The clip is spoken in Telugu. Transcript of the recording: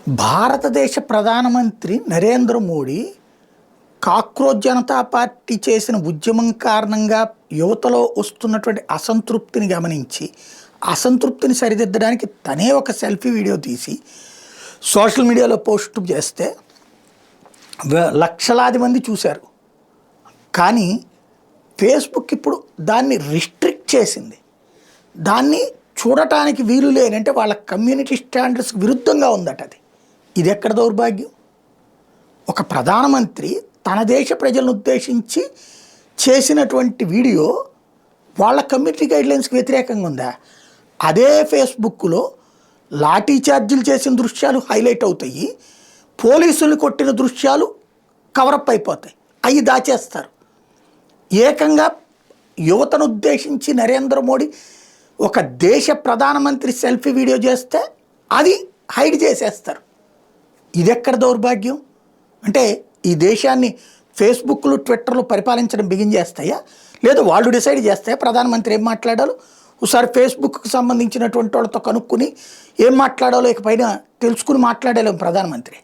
భారతదేశ ప్రధానమంత్రి నరేంద్ర మోడీ కాక్రోచ్ జనతా పార్టీ చేసిన ఉద్యమం కారణంగా యువతలో వస్తున్నటువంటి అసంతృప్తిని గమనించి అసంతృప్తిని సరిదిద్దడానికి తనే ఒక సెల్ఫీ వీడియో తీసి సోషల్ మీడియాలో పోస్ట్ చేస్తే లక్షలాది మంది చూశారు. కానీ ఫేస్బుక్ ఇప్పుడు దాన్ని రిస్ట్రిక్ట్ చేసింది. దాన్ని చూడటానికి వీలు లేనంటే వాళ్ళ కమ్యూనిటీ స్టాండర్డ్స్కి విరుద్ధంగా ఉందట. ఇది ఎక్కడ దౌర్భాగ్యం? ఒక ప్రధానమంత్రి తన దేశ ప్రజలను ఉద్దేశించి చేసినటువంటి వీడియో వాళ్ళ కమ్యూనిటీ గైడ్లైన్స్కి వ్యతిరేకంగా ఉందా? అదే ఫేస్బుక్లో లాఠీ చార్జీలు చేసిన దృశ్యాలు హైలైట్ అవుతాయి, పోలీసులు కొట్టిన దృశ్యాలు కవరప్ అయిపోతాయి, అవి దాచేస్తారు. ఏకంగా యువతను ఉద్దేశించి నరేంద్ర మోడీ ఒక దేశ ప్రధానమంత్రి సెల్ఫీ వీడియో చేస్తే అది హైడ్ చేసేస్తారు. ఇది ఎక్కడ దౌర్భాగ్యం? అంటే ఈ దేశాన్ని ఫేస్బుక్లు ట్విట్టర్లు పరిపాలించడం బిగిన్ చేస్తాయా, లేదా వాళ్ళు డిసైడ్ చేస్తాయా ప్రధానమంత్రి ఏం మాట్లాడాలో? ఒకసారి ఫేస్బుక్కి సంబంధించినటువంటి వాళ్ళతో కనుక్కుని ఏం మాట్లాడాలో ఇకపైన తెలుసుకుని మాట్లాడలేము ప్రధానమంత్రి.